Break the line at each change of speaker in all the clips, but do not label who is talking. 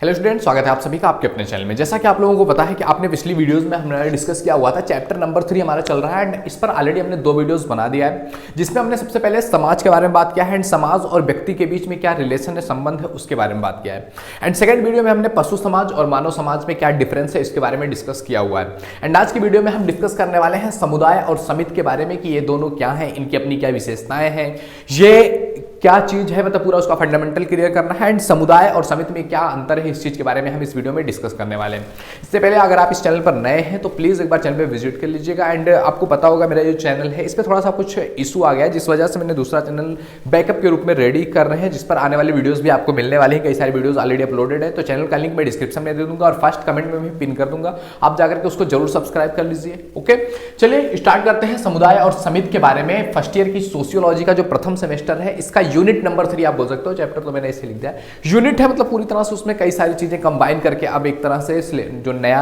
Hello student, स्वागत है आप सभी का आपके अपने चैनल में। जैसा कि आप लोगों को पता है कि आपने पिछली वीडियोस में हमने डिस्कस किया हुआ था, चैप्टर नंबर 3 हमारा चल रहा है एंड इस पर ऑलरेडी हमने 2 वीडियोस बना दिया है, जिसमें हमने सबसे पहले समाज के बारे में बात किया है एंड समाज और व्यक्ति के बीच में क्या रिलेशन है, संबंध है, उसके बारे में बात किया है। एंड सेकंड वीडियो में हमने पशु समाज और मानव समाज में क्या डिफरेंस है इसके बारे में डिस्कस किया हुआ है। एंड आज की वीडियो में हम डिस्कस करने वाले हैं समुदाय और समिति के बारे में कि ये दोनों क्या हैं, इनकी अपनी क्या विशेषताएं हैं, ये क्या चीज है, मतलब पूरा उसका फंडामेंटल क्लियर करना है एंड समुदाय और समिति में क्या अंतर है, इस चीज के बारे में हम इस वीडियो में डिस्कस करने वाले हैं। इससे पहले अगर आप इस चैनल पर नए हैं तो प्लीज एक बार चैनल पे विजिट कर लीजिएगा। एंड आपको पता होगा मेरा जो चैनल है इस पर थोड़ा सा कुछ इशू आ गया है, जिस वजह से मैंने दूसरा चैनल बैकअप के रूप में रेडी कर रहे हैं, जिस पर आने वाली वीडियोज भी आपको मिलने वाली है। कई सारी वीडियोज ऑलरेडी अपलोडेड है, तो चैनल का लिंक मैं डिस्क्रिप्शन में दे दूंगा और फर्स्ट कमेंट में भी पिन कर दूंगा, आप जाकर के उसको जरूर सब्सक्राइब कर लीजिए। ओके, चलिए स्टार्ट करते हैं समुदाय और समिति के बारे में। फर्स्ट ईयर की सोशियोलॉजी का जो प्रथम सेमेस्टर है, इसका यूनिट नंबर 3 आप बोल सकते हो, चैप्टर तो मैंने इसे लिख दिया। यूनिट है मतलब पूरी तरह से उसमें कई सारी चीजें कंबाइन करके अब एक तरह से जो नया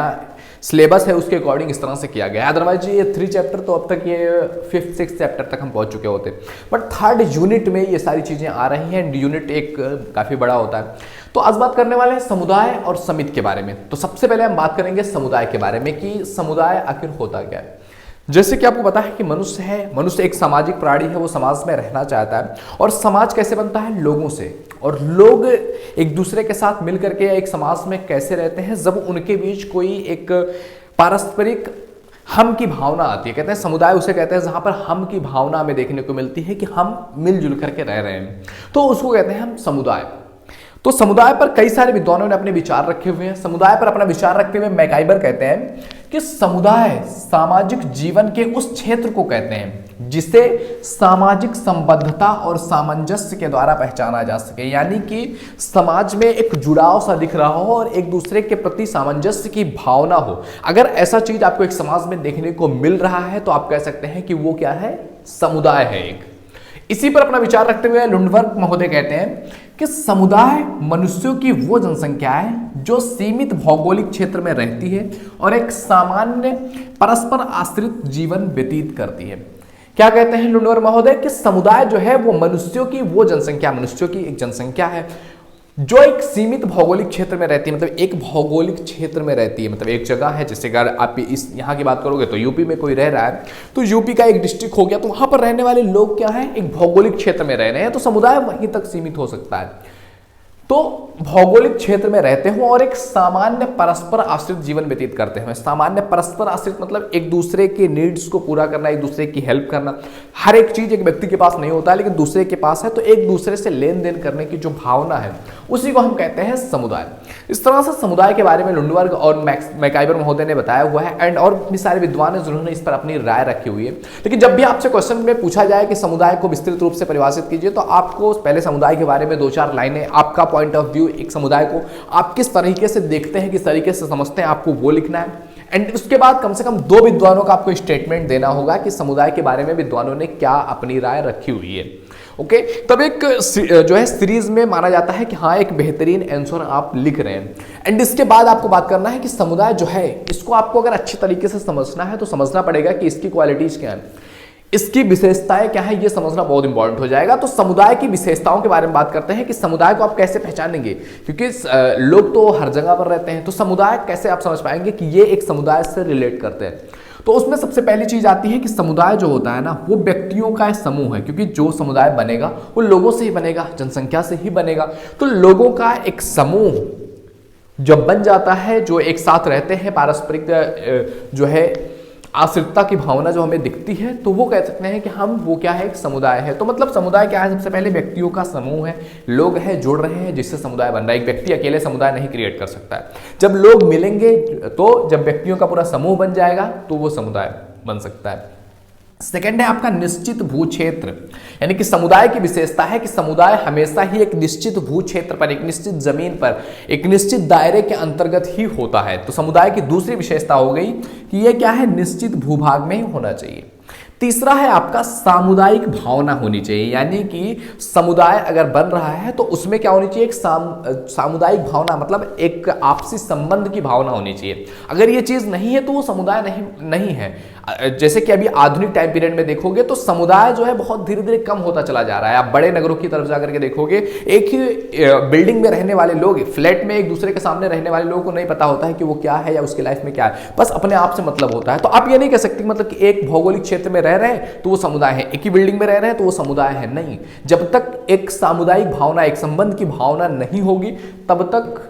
सिलेबस है उसके अकॉर्डिंग इस तरह से किया गया है। अदरवाइज ये 3 चैप्टर तो अब तक ये 5th 6th चैप्टर तक हम पहुंच चुके होते, बट थर्ड यूनिट में ये सारी चीजें आ रही हैं। यूनिट एक काफी बड़ा होता है। तो आज बात करने वाले हैं समुदाय और समिति के बारे में। तो सबसे पहले हम बात करेंगे समुदाय के बारे में कि समुदाय आखिर होता क्या है। जैसे कि आपको पता है कि मनुष्य है, मनुष्य एक सामाजिक प्राणी है, वो समाज में रहना चाहता है। और समाज कैसे बनता है? लोगों से। और लोग एक दूसरे के साथ मिलकर के एक समाज में कैसे रहते हैं, जब उनके बीच कोई एक पारस्परिक हम की भावना आती है। कहते हैं समुदाय उसे कहते हैं जहां पर हम की भावना हमें देखने को मिलती है कि हम मिलजुल करके रह रहे हैं, तो उसको कहते हैं हम समुदाय। तो समुदाय पर कई सारे विद्वानों ने अपने विचार रखे हुए हैं। समुदाय पर अपना विचार रखते हुए मैकाइबर कहते हैं कि समुदाय सामाजिक जीवन के उस क्षेत्र को कहते हैं जिसे सामाजिक संबद्धता और सामंजस्य के द्वारा पहचाना जा सके, यानी कि समाज में एक जुड़ाव सा दिख रहा हो और एक दूसरे के प्रति सामंजस्य की भावना हो। अगर ऐसा चीज आपको एक समाज में देखने को मिल रहा है तो आप कह सकते हैं कि वो क्या है? समुदाय है एक। इसी पर अपना विचार रखते हुए लुंडबर्ग महोदय कहते हैं कि समुदाय मनुष्यों की वो जनसंख्या है जो सीमित भौगोलिक क्षेत्र में रहती है और एक सामान्य परस्पर आश्रित जीवन व्यतीत करती है। क्या कहते हैं लुंडबर्ग महोदय? कि समुदाय जो है वो मनुष्यों की वो जनसंख्या, मनुष्यों की एक जनसंख्या है जो एक सीमित भौगोलिक क्षेत्र में रहती है। मतलब एक भौगोलिक क्षेत्र में रहती है, मतलब एक जगह है। जैसे अगर आप इस यहाँ की बात करोगे तो यूपी में कोई रह रहा है तो यूपी का एक डिस्ट्रिक्ट हो गया, तो वहां पर रहने वाले लोग क्या है? एक भौगोलिक क्षेत्र में रह रहे हैं, तो समुदाय वहीं तक सीमित हो सकता है। तो भौगोलिक क्षेत्र में रहते हो और एक सामान्य परस्पर आश्रित जीवन व्यतीत करते हैं। सामान्य परस्पर आश्रित मतलब एक दूसरे के नीड्स को पूरा करना, एक दूसरे की हेल्प करना। हर एक चीज एक व्यक्ति के पास नहीं होता है, लेकिन दूसरे के पास है, तो एक दूसरे से लेन देन करने की जो भावना है उसी को हम कहते हैं समुदाय। इस तरह से समुदाय के बारे में लुंडबर्ग और मैकाइबर महोदय ने बताया हुआ है एंड और भी सारे विद्वान हैं जिन्होंने इस पर अपनी राय रखी हुई है। लेकिन जब भी आपसे क्वेश्चन में पूछा जाए कि समुदाय को विस्तृत रूप से परिभाषित कीजिए, तो आपको पहले समुदाय के बारे में 2-4 लाइनें, आपका पॉइंट ऑफ व्यू, एक समुदाय को आप किस तरीके से देखते हैं, किस तरीके से समझते हैं, आपको वो लिखना है। एंड उसके बाद कम से कम 2 विद्वानों का आपको स्टेटमेंट देना होगा कि समुदाय के बारे में विद्वानों ने क्या अपनी राय रखी हुई है। ओके, तब एक जो है सीरीज में माना जाता है कि हाँ एक बेहतरीन आंसर आप लिख रहे हैं। एंड इसके बाद आपको बात करना है कि समुदाय जो है इसको आपको अगर अच्छी तरीके से समझना है तो समझना पड़ेगा कि इसकी क्वालिटीज क्या है, इसकी विशेषताएं क्या है, ये समझना बहुत इंपॉर्टेंट हो जाएगा। तो समुदाय की विशेषताओं के बारे में बात करते हैं कि समुदाय को आप कैसे पहचानेंगे, क्योंकि लोग तो हर जगह पर रहते हैं, तो समुदाय कैसे आप समझ पाएंगे कि ये एक समुदाय से रिलेट करते हैं। तो उसमें सबसे पहली चीज आती है कि समुदाय जो होता है ना वो व्यक्तियों का समूह है, क्योंकि जो समुदाय बनेगा वो लोगों से ही बनेगा, जनसंख्या से ही बनेगा। तो लोगों का एक समूह जब बन जाता है, जो एक साथ रहते हैं, पारस्परिक जो है आश्रितता की भावना जो हमें दिखती है, तो वो कह सकते हैं कि हम वो क्या है? एक समुदाय है। तो मतलब समुदाय क्या है? सबसे पहले व्यक्तियों का समूह है, लोग हैं जुड़ रहे हैं जिससे समुदाय बन रहा है। एक व्यक्ति अकेले समुदाय नहीं क्रिएट कर सकता है। जब लोग मिलेंगे, तो जब व्यक्तियों का पूरा समूह बन जाएगा तो वो समुदाय बन सकता है। सेकंड है आपका निश्चित भू क्षेत्र, यानी कि समुदाय की विशेषता है कि समुदाय हमेशा ही एक निश्चित भू क्षेत्र पर, एक निश्चित जमीन पर, एक निश्चित दायरे के अंतर्गत ही होता है। तो समुदाय की दूसरी विशेषता हो गई कि यह क्या है? निश्चित भूभाग में ही होना चाहिए। तीसरा है आपका सामुदायिक भावना होनी चाहिए, यानी कि समुदाय अगर बन रहा है तो उसमें क्या होनी चाहिए, एक सामुदायिक भावना, मतलब एक आपसी संबंध की भावना होनी चाहिए। अगर ये चीज नहीं है तो वो समुदाय नहीं है। जैसे कि अभी आधुनिक टाइम पीरियड में देखोगे तो समुदाय जो है बहुत धीरे धीरे कम होता चला जा रहा है। आप बड़े नगरों की तरफ जाकर के देखोगे, एक ही बिल्डिंग में रहने वाले लोग, फ्लैट में एक दूसरे के सामने रहने वाले लोगों को नहीं पता होता है कि वो क्या है या उसकी लाइफ में क्या है, बस अपने आप से मतलब होता है। तो आप ये नहीं कह सकते मतलब कि एक भौगोलिक क्षेत्र में रह रहे हैं तो वो समुदाय है, एक ही बिल्डिंग में रह रहे हैं तो वो समुदाय है, नहीं। जब तक एक सामुदायिक भावना, एक संबंध की भावना नहीं होगी तब तक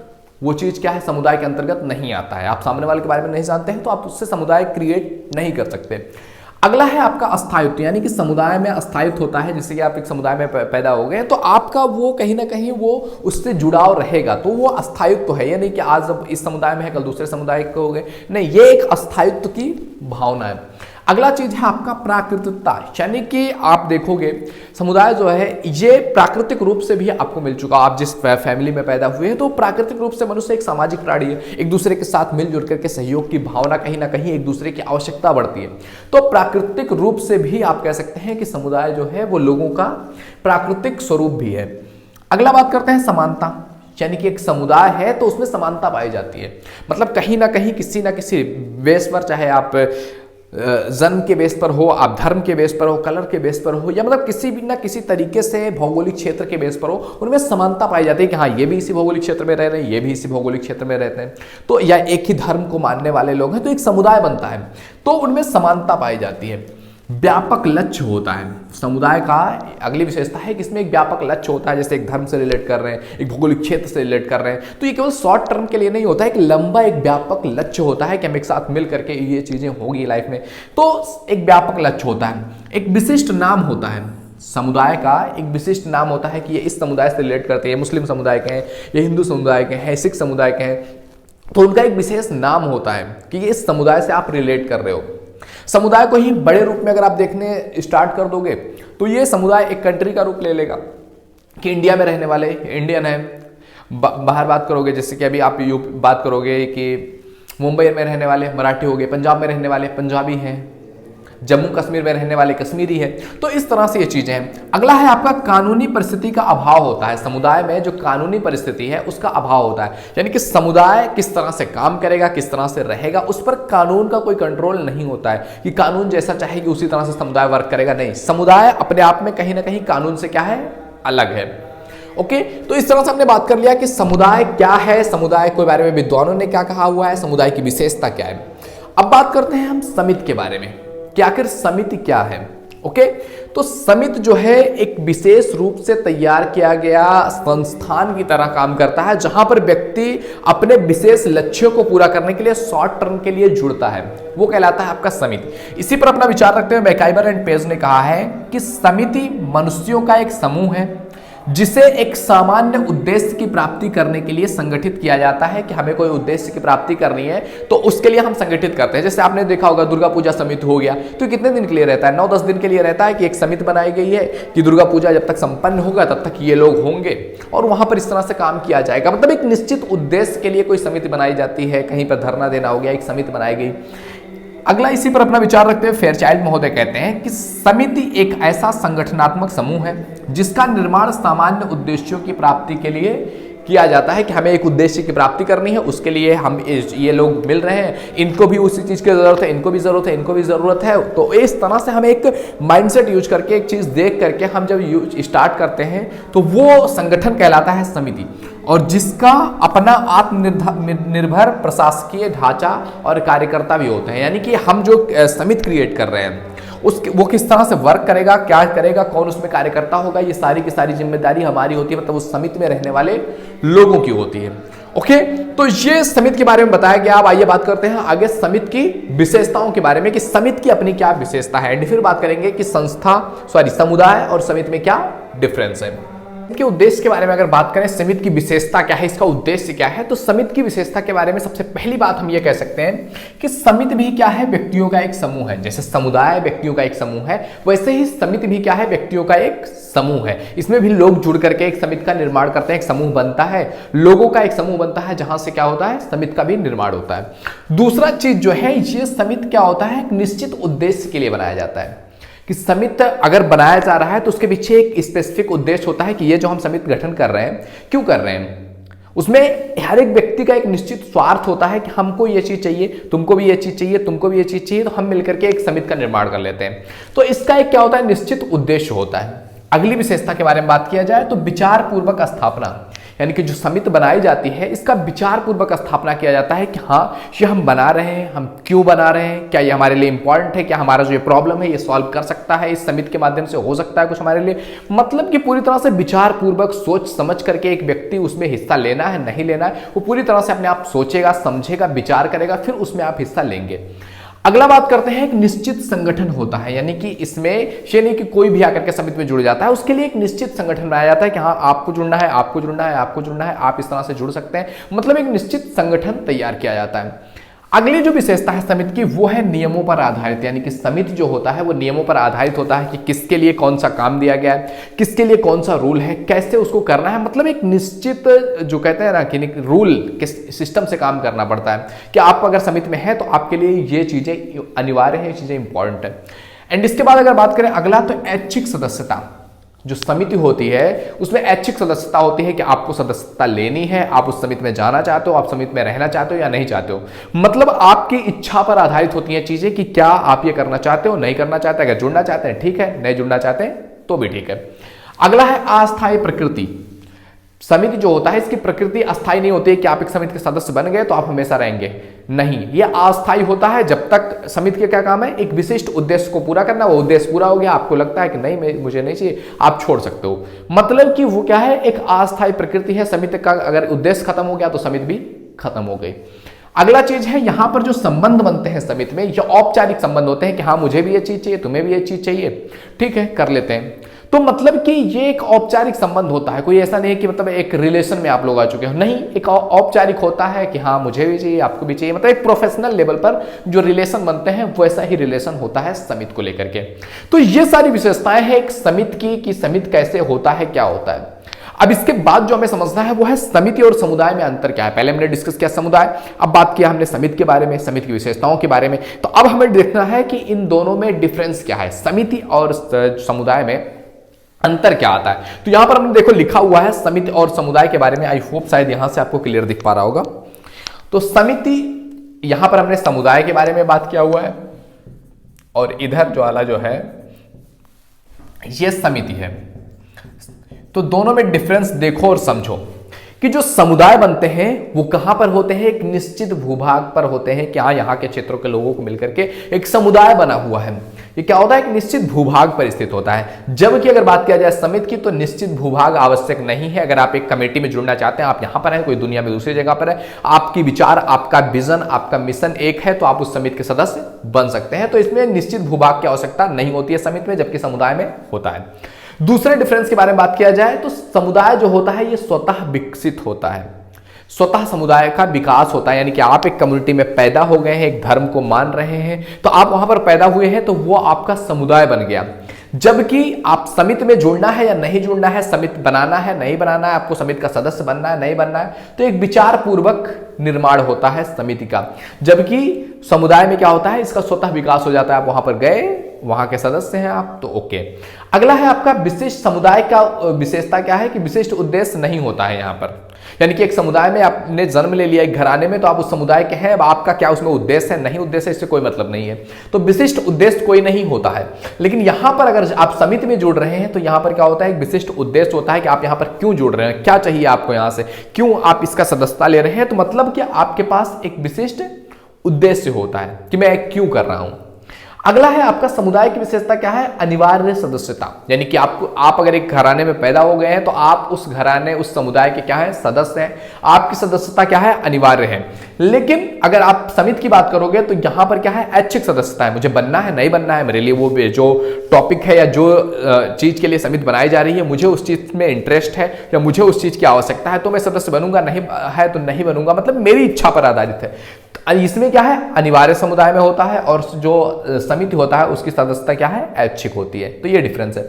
वो चीज क्या है, समुदाय के अंतर्गत नहीं आता है। आप सामने वाले के बारे में नहीं जानते हैं तो आप उससे समुदाय क्रिएट नहीं कर सकते। अगला है आपका अस्थायित्व, यानी कि समुदाय में अस्थायित्व होता है। जैसे कि आप एक समुदाय में पैदा हो गए तो आपका वो कहीं ना कहीं वो उससे जुड़ाव रहेगा, तो वो अस्थायित्व है। ये नहीं कि आज अब इस समुदाय में है कल दूसरे समुदाय के हो गए, नहीं, ये एक अस्थायित्व की भावना है। अगला चीज है आपका प्राकृतिकता, यानी कि आप देखोगे समुदाय जो है ये प्राकृतिक रूप से भी आपको मिल चुका। आप जिस फैमिली में पैदा हुए हैं तो प्राकृतिक रूप से मनुष्य एक सामाजिक प्राणी है, एक दूसरे के साथ मिलजुल करके सहयोग की भावना, कहीं ना कहीं एक दूसरे की आवश्यकता बढ़ती है। तो प्राकृतिक रूप से भी आप कह सकते हैं कि समुदाय जो है वो लोगों का प्राकृतिक स्वरूप भी है। अगला बात करते हैं समानता, यानी कि एक समुदाय है तो उसमें समानता पाई जाती है। मतलब कहीं ना कहीं किसी ना किसी बेस पर, चाहे आप जन्म के बेस पर हो, आप धर्म के बेस पर हो, कलर के बेस पर हो, या मतलब किसी भी ना किसी तरीके से भौगोलिक क्षेत्र के बेस पर हो, उनमें समानता पाई जाती है कि हाँ ये भी इसी भौगोलिक क्षेत्र में रह रहे हैं, ये भी इसी भौगोलिक क्षेत्र में रहते हैं, तो या एक ही धर्म को मानने वाले लोग हैं तो एक समुदाय बनता है, तो उनमें समानता पाई जाती है। व्यापक लक्ष्य होता है समुदाय का। अगली विशेषता है कि इसमें एक व्यापक लक्ष्य होता है, जैसे एक धर्म से रिलेट कर रहे हैं, एक भौगोलिक क्षेत्र से रिलेट कर रहे हैं, तो ये केवल शॉर्ट टर्म के लिए नहीं होता है, एक लंबा एक व्यापक लक्ष्य होता है कि हम एक साथ मिल करके ये चीजें होगी लाइफ में, तो एक व्यापक लक्ष्य होता है। एक विशिष्ट नाम होता है समुदाय का, एक विशिष्ट नाम होता है कि ये इस समुदाय से रिलेट करते हैं, मुस्लिम समुदाय के हैं, ये हिंदू समुदाय के हैं, सिख समुदाय के हैं, तो उनका एक विशेष नाम होता है कि ये इस समुदाय से आप रिलेट कर रहे हो। समुदाय को ही बड़े रूप में अगर आप देखने स्टार्ट कर दोगे तो ये समुदाय एक कंट्री का रूप ले लेगा कि इंडिया में रहने वाले इंडियन है। बाहर बात करोगे, जैसे कि अभी आप बात करोगे कि मुंबई में रहने वाले मराठी हो गए, पंजाब में रहने वाले पंजाबी हैं, जम्मू कश्मीर में रहने वाले कश्मीरी है, तो इस तरह से ये चीजें हैं। अगला है आपका कानूनी परिस्थिति का अभाव होता है। समुदाय में जो कानूनी परिस्थिति है उसका अभाव होता है, यानी कि समुदाय किस तरह से काम करेगा, किस तरह से रहेगा, उस पर कानून का कोई कंट्रोल नहीं होता है कि कानून जैसा चाहेगी उसी तरह से समुदाय वर्क करेगा, नहीं, समुदाय अपने आप में कहीं ना कहीं कानून से क्या है, अलग है। ओके, तो इस तरह से हमने बात कर लिया कि समुदाय क्या है, समुदाय के बारे में विद्वानों ने क्या कहा हुआ है, समुदाय की विशेषता क्या है। अब बात करते हैं हम समिति के बारे में कि आखिर समिति क्या है। ओके, तो समिति जो है एक विशेष रूप से तैयार किया गया संस्थान की तरह काम करता है, जहां पर व्यक्ति अपने विशेष लक्ष्यों को पूरा करने के लिए शॉर्ट टर्म के लिए जुड़ता है, वो कहलाता है आपका समिति। इसी पर अपना विचार रखते हुए मैकाइबर एंड पेज ने कहा है कि समिति मनुष्यों का एक समूह है जिसे एक सामान्य उद्देश्य की प्राप्ति करने के लिए संगठित किया जाता है कि हमें कोई उद्देश्य की प्राप्ति करनी है तो उसके लिए हम संगठित करते हैं। जैसे आपने देखा होगा दुर्गा पूजा समिति हो गया, तो कितने दिन के लिए रहता है, 9-10 दिन के लिए रहता है कि एक समिति बनाई गई है कि दुर्गा पूजा जब तक संपन्न होगा तब तक ये लोग होंगे और वहां पर इस तरह से काम किया जाएगा। मतलब एक निश्चित उद्देश्य के लिए कोई समिति बनाई जाती है, कहीं पर धरना देना हो गया, एक समिति बनाई गई। अगला इसी पर अपना विचार रखते हुए फेयरचाइल्ड महोदय कहते हैं कि समिति एक ऐसा संगठनात्मक समूह है जिसका निर्माण सामान्य उद्देश्यों की प्राप्ति के लिए किया जाता है कि हमें एक उद्देश्य की प्राप्ति करनी है, उसके लिए हम ये लोग मिल रहे हैं, इनको भी उसी चीज की जरूरत है, इनको भी जरूरत है, इनको भी जरूरत है। तो इस तरह से हम एक माइंडसेट यूज करके, एक चीज देख करके हम जब यूज स्टार्ट करते हैं तो वो संगठन कहलाता है समिति, और जिसका अपना आत्मनिर्भर प्रशासकीय ढांचा और कार्यकर्ता भी होते हैं। यानी कि हम जो समिति क्रिएट कर रहे हैं उसके वो किस तरह से वर्क करेगा, क्या करेगा, कौन उसमें कार्यकर्ता होगा, ये सारी की सारी जिम्मेदारी हमारी होती है, मतलब उस समिति में रहने वाले लोगों की होती है। ओके, तो ये समिति के बारे में बताया गया। अब आइए बात करते हैं आगे समिति की विशेषताओं के बारे में कि समिति की अपनी क्या विशेषता है। फिर बात करेंगे कि समुदाय और समिति में क्या डिफरेंस है। के उद्देश्य के बारे में अगर बात करें, समिति की विशेषता क्या है, इसका उद्देश्य क्या है, तो समिति की विशेषता के बारे में सबसे पहली बात हम ये कह सकते हैं कि समिति भी क्या है, व्यक्तियों का एक समूह है। जैसे समुदाय व्यक्तियों का एक समूह है, वैसे ही समिति भी क्या है, व्यक्तियों का एक समूह है। इसमें भी लोग जुड़ करके एक समिति का निर्माण करते हैं, एक समूह बनता है, लोगों का एक समूह बनता है, जहां से क्या होता है, समिति का भी निर्माण होता है। दूसरा चीज जो है, ये समिति क्या होता है, एक निश्चित उद्देश्य के लिए बनाया जाता है। कि समिति अगर बनाया जा रहा है तो उसके पीछे एक स्पेसिफिक उद्देश्य होता है कि ये जो हम समिति गठन कर रहे हैं क्यों कर रहे हैं। उसमें हर एक व्यक्ति का एक निश्चित स्वार्थ होता है कि हमको ये चीज चाहिए, तुमको भी ये चीज चाहिए, तुमको भी ये चीज चाहिए, तो हम मिलकर के एक समिति का निर्माण कर लेते हैं। तो इसका एक क्या होता है, निश्चित उद्देश्य होता है। अगली विशेषता के बारे में बात किया जाए तो विचार पूर्वक स्थापना, यानी कि जो समिति बनाई जाती है इसका विचार पूर्वक स्थापना किया जाता है कि हाँ ये हम बना रहे हैं, हम क्यों बना रहे हैं, क्या ये हमारे लिए इंपॉर्टेंट है, क्या हमारा जो ये प्रॉब्लम है ये सॉल्व कर सकता है, इस समिति के माध्यम से हो सकता है कुछ हमारे लिए। मतलब कि पूरी तरह से विचार पूर्वक सोच समझ करके एक व्यक्ति उसमें हिस्सा लेना है नहीं लेना है, वो पूरी तरह से अपने आप सोचेगा, समझेगा, विचार करेगा, फिर उसमें आप हिस्सा लेंगे। अगला बात करते हैं, एक निश्चित संगठन होता है, यानी कि इसमें ये नहीं कि कोई भी आकर के समिति में जुड़ जाता है, उसके लिए एक निश्चित संगठन बनाया जाता है कि हाँ आपको जुड़ना है, आपको जुड़ना है, आपको जुड़ना है, आप इस तरह से जुड़ सकते हैं, मतलब एक निश्चित संगठन तैयार किया जाता है। अगली जो विशेषता है समिति की वो है नियमों पर आधारित, यानी कि समिति जो होता है वो नियमों पर आधारित होता है कि किसके लिए कौन सा काम दिया गया है, किसके लिए कौन सा रूल है, कैसे उसको करना है। मतलब एक निश्चित जो कहते हैं ना कि रूल किस सिस्टम से काम करना पड़ता है कि आप अगर समिति में है तो आपके लिए ये चीजें अनिवार्य है, ये चीजें इंपॉर्टेंट है। एंड इसके बाद अगर बात करें अगला तो ऐच्छिक सदस्यता, जो समिति होती है उसमें ऐच्छिक सदस्यता होती है कि आपको सदस्यता लेनी है, आप उस समिति में जाना चाहते हो, आप समिति में रहना चाहते हो या नहीं चाहते हो। मतलब आपकी इच्छा पर आधारित होती हैं चीजें कि क्या आप ये करना चाहते हो, नहीं करना चाहते। अगर जुड़ना चाहते हैं ठीक है, नहीं जुड़ना चाहते हैं तो भी ठीक है। अगला है अस्थायी प्रकृति। समिति जो होता है इसकी प्रकृति अस्थायी नहीं होती है कि आप एक समिति के सदस्य बन गए तो आप हमेशा रहेंगे, नहीं, यह अस्थायी होता है। जब तक समिति के क्या काम है, एक विशिष्ट उद्देश्य को पूरा करना, वो उद्देश्य पूरा हो गया, आपको लगता है कि नहीं मुझे नहीं चाहिए, आप छोड़ सकते हो। मतलब कि वो क्या है, एक अस्थायी प्रकृति है समिति का। अगर उद्देश्य खत्म हो गया तो समिति भी खत्म हो गई। अगला चीज है यहां पर जो संबंध बनते हैं समिति में, ये औपचारिक संबंध होते हैं कि हाँ मुझे भी ये चीज चाहिए, तुम्हें भी ये चीज चाहिए, ठीक है कर लेते हैं। तो मतलब कि ये एक औपचारिक संबंध होता है, कोई ऐसा नहीं है कि मतलब एक रिलेशन में आप लोग आ चुके हो, नहीं, एक औपचारिक होता है कि हाँ मुझे भी चाहिए, आपको भी चाहिए। मतलब एक प्रोफेशनल लेवल पर जो रिलेशन बनते हैं वैसा ही रिलेशन होता है समिति को लेकर के। तो ये सारी विशेषताएं हैं एक समिति की कि समिति कैसे होता है, क्या होता है। अब इसके बाद जो हमें समझना है वो है समिति और समुदाय में अंतर क्या है। पहले हमने डिस्कस किया समुदाय, अब बात किया हमने समिति के बारे में, समिति की विशेषताओं के बारे में। तो अब हमें देखना है कि इन दोनों में डिफरेंस क्या है, समिति और समुदाय में अंतर क्या आता है। तो यहां पर हमने देखो लिखा हुआ है समिति और समुदाय के बारे में, आई होप शायद यहां से आपको क्लियर दिख पा रहा होगा। तो समिति, यहां पर हमने समुदाय के बारे में बात किया हुआ है और इधर जो वाला जो है ये समिति है। तो दोनों में डिफरेंस देखो और समझो कि जो समुदाय बनते हैं वो कहां पर होते हैं, एक निश्चित भूभाग पर होते हैं कि हाँ यहाँ के क्षेत्रों के लोगों को मिलकर के एक समुदाय बना हुआ है। ये क्या होता है, एक निश्चित भूभाग पर स्थित होता है। जबकि अगर बात किया जाए समिति की तो निश्चित भूभाग आवश्यक नहीं है। अगर आप एक कमेटी में जुड़ना चाहते हैं, आप यहां पर हैं, कोई दुनिया में दूसरी जगह पर है, आपकी विचार, आपका विजन, आपका मिशन एक है, तो आप उस समिति के सदस्य बन सकते हैं। तो इसमें निश्चित भूभाग की आवश्यकता नहीं होती है समिति में, जबकि समुदाय में होता है। दूसरे डिफरेंस के बारे में बात किया जाए तो समुदाय जो होता है ये स्वतः विकसित होता है, स्वतः समुदाय का विकास होता है। यानी कि आप एक कम्युनिटी में पैदा हो गए हैं, एक धर्म को मान रहे हैं, तो आप वहां पर पैदा हुए हैं तो वो आपका समुदाय बन गया। जबकि आप समिति में जुड़ना है या नहीं जुड़ना है, समिति बनाना है नहीं बनाना है, आपको समिति का सदस्य बनना है नहीं बनना है, तो एक विचार पूर्वक निर्माण होता है समिति का। जबकि समुदाय में क्या होता है, इसका स्वतः विकास हो जाता है। आप वहां पर गए, वहां के सदस्य हैं आप, तो ओके। अगला है आपका विशिष्ट समुदाय का विशेषता क्या है कि विशिष्ट उद्देश्य नहीं होता है यहाँ पर। यानी कि एक समुदाय में आपने जन्म ले लिया एक घराने में, तो आप उस समुदाय के हैं, अब आपका क्या उसमें उद्देश्य है, नहीं उद्देश्य है, इससे कोई मतलब नहीं है। तो विशिष्ट उद्देश्य कोई नहीं होता है। लेकिन यहां पर अगर आप समिति में जुड़ रहे हैं तो यहां पर क्या होता है, एक विशिष्ट उद्देश्य होता है कि आप यहां पर क्यों जुड़ रहे हैं, क्या चाहिए आपको यहां से, क्यों आप इसका सदस्यता ले रहे हैं। तो मतलब कि आपके पास एक विशिष्ट उद्देश्य होता है कि मैं क्यों कर रहा हूं। अगला है आपका समुदाय की विशेषता क्या है, अनिवार्य सदस्यता। यानी कि आप अगर एक घराने में पैदा हो गए हैं तो आप उस घराने, उस समुदाय के क्या है, सदस्य हैं, आपकी सदस्यता क्या है, अनिवार्य है। लेकिन अगर आप समिति की बात करोगे तो यहां पर क्या है, ऐच्छिक सदस्यता है, मुझे बनना है नहीं बनना है, मेरे लिए वो जो टॉपिक है या जो चीज के लिए समिति बनाई जा रही है मुझे उस चीज में इंटरेस्ट है या मुझे उस चीज की आवश्यकता है तो मैं सदस्य बनूंगा, नहीं है तो नहीं बनूंगा, मतलब मेरी इच्छा पर आधारित है। इसमें क्या है, अनिवार्य समुदाय में होता है और जो समिति होता है उसकी सदस्यता क्या है, ऐच्छिक होती है। तो ये डिफरेंस है।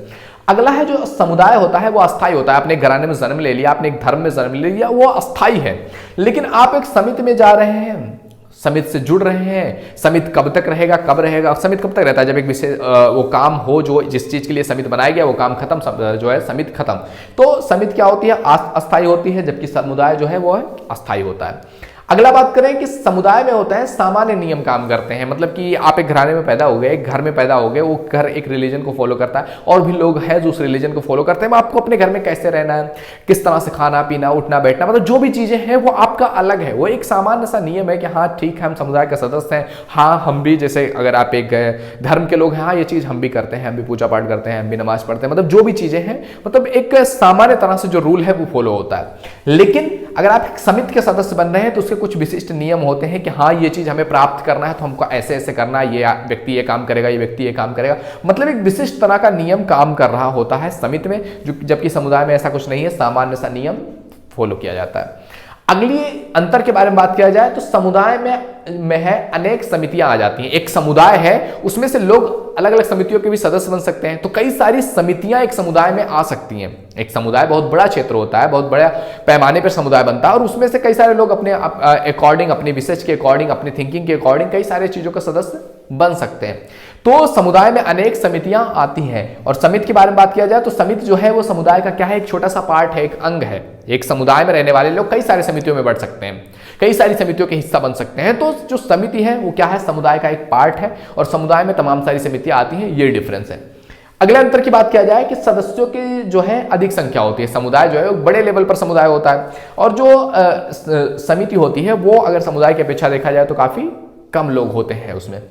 अगला है जो समुदाय होता है वो अस्थायी होता है। आपने एक घराने में जन्म ले लिया, आपने एक धर्म में जन्म ले लिया, वो अस्थायी है। लेकिन आप एक समिति में जा रहे हैं, समिति से जुड़ रहे हैं, समिति कब तक रहेगा, कब रहेगा, समिति कब तक रहता है, जब एक विशेष वो काम हो जो जिस चीज के लिए समिति बनाया गया वो काम खत्म, जो है समिति खत्म। तो समिति क्या होती है, अस्थायी होती है, जबकि समुदाय जो है वो है अस्थायी होता है। अगला बात करें कि समुदाय में होता है सामान्य नियम काम करते हैं, मतलब कि आप एक घराने में पैदा हो गए, एक घर में पैदा हो गए, वो घर एक रिलीजन को फॉलो करता है और भी लोग हैं जो उस रिलीजन को फॉलो करते हैं। आपको अपने घर में कैसे रहना है, किस तरह से खाना पीना उठना बैठना, मतलब जो भी चीजें हैं वो आपका अलग है। वो एक सामान्य सा नियम है कि हाँ ठीक है हम समुदाय का सदस्य हैं, हाँ हम भी, जैसे अगर आप एक धर्म के लोग हैं, हाँ ये चीज हम भी करते हैं, हम भी पूजा पाठ करते हैं, हम भी नमाज पढ़ते हैं, मतलब जो भी चीजें हैं, मतलब एक सामान्य तरह से जो रूल है वो फॉलो होता है। लेकिन अगर आप एक समिति के सदस्य बन रहे हैं तो उसके कुछ विशिष्ट नियम होते हैं कि हाँ ये चीज हमें प्राप्त करना है तो हमको ऐसे ऐसे करना है, ये व्यक्ति ये काम करेगा, ये व्यक्ति ये काम करेगा, मतलब एक विशिष्ट तरह का नियम काम कर रहा होता है समिति में, जो जबकि समुदाय में ऐसा कुछ नहीं है, सामान्य सा नियम फॉलो किया जाता है। अगली अंतर के बारे में बात किया जाए तो समुदाय में है अनेक समितियां आ जाती हैं। एक समुदाय है उसमें से लोग अलग अलग समितियों के भी सदस्य बन सकते हैं, तो कई सारी समितियां एक समुदाय में आ सकती हैं। एक समुदाय बहुत बड़ा क्षेत्र होता है, बहुत बड़ा पैमाने पर समुदाय बनता है और उसमें से कई सारे लोग अपने अकॉर्डिंग, अपनी रिसर्च के अकॉर्डिंग, अपनी थिंकिंग के अकॉर्डिंग कई सारी चीजों का सदस्य बन सकते हैं। तो समुदाय में अनेक समितियां आती हैं और समिति के बारे में बात किया जाए तो समिति जो है वो समुदाय का क्या है, एक छोटा सा पार्ट है, एक अंग है। एक समुदाय में रहने वाले लोग कई सारी समितियों में बढ़ सकते हैं, कई सारी समितियों के हिस्सा बन सकते हैं। तो जो समिति है वो क्या है, समुदाय का एक पार्ट है और समुदाय में तमाम सारी समितियां आती हैं, ये डिफरेंस है। अगले अंतर की बात किया जाए कि सदस्यों की जो है अधिक संख्या होती है। समुदाय जो है वो बड़े लेवल पर समुदाय होता है और जो समिति होती है वो अगर समुदाय की अपेक्षा देखा जाए तो काफी कम लोग होते हैं उसमें।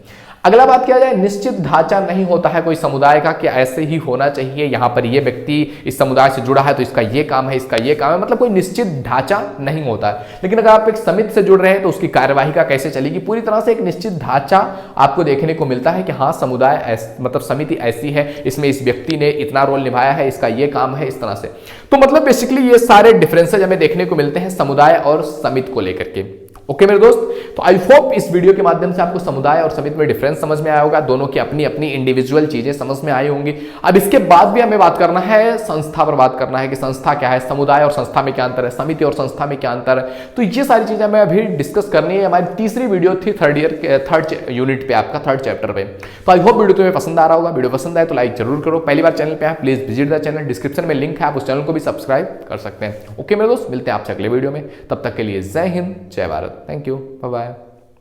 अगला बात किया जाए, निश्चित ढांचा नहीं होता है कोई समुदाय का कि ऐसे ही होना चाहिए, यहाँ पर ये व्यक्ति इस समुदाय से जुड़ा है तो इसका ये काम है, इसका ये काम है, मतलब कोई निश्चित ढांचा नहीं होता है। लेकिन अगर आप एक समिति से जुड़ रहे हैं तो उसकी कार्यवाही का कैसे चलेगी, पूरी तरह से एक निश्चित ढांचा आपको देखने को मिलता है कि हाँ समुदाय मतलब समिति ऐसी है, इसमें इस व्यक्ति ने इतना रोल निभाया है, इसका ये काम है, इस तरह से। तो मतलब बेसिकली ये सारे डिफरेंसेज हमें देखने को मिलते हैं समुदाय और समिति को लेकर के। ओके मेरे दोस्त, तो आई होप इस वीडियो के माध्यम से आपको समुदाय और समिति में डिफरेंस समझ में आया होगा, दोनों की अपनी अपनी इंडिविजुअल चीजें समझ में आई होंगी। अब इसके बाद भी हमें बात करना है संस्था पर, बात करना है कि संस्था क्या है, समुदाय और संस्था में क्या अंतर है, समिति और संस्था में क्या अंतर है। तो ये सारी चीजें हमें अभी डिस्कस करनी है। हमारी तीसरी वीडियो थी थर्ड यूनिट पे, आपका थर्ड चैप्टर पे। तो आई होप वीडियो तुम्हें पसंद आ रहा होगा। वीडियो पसंद आए तो लाइक जरूर करो। पहली बार चैनल पे है please visit the channel, description में लिंक है, आप उस चैनल को भी सब्सक्राइब कर सकते हैं। ओके मेरे दोस्त, मिलते हैं आपसे अगले वीडियो में, तब तक के लिए जय हिंद, जय Bharat, thank you, bye bye.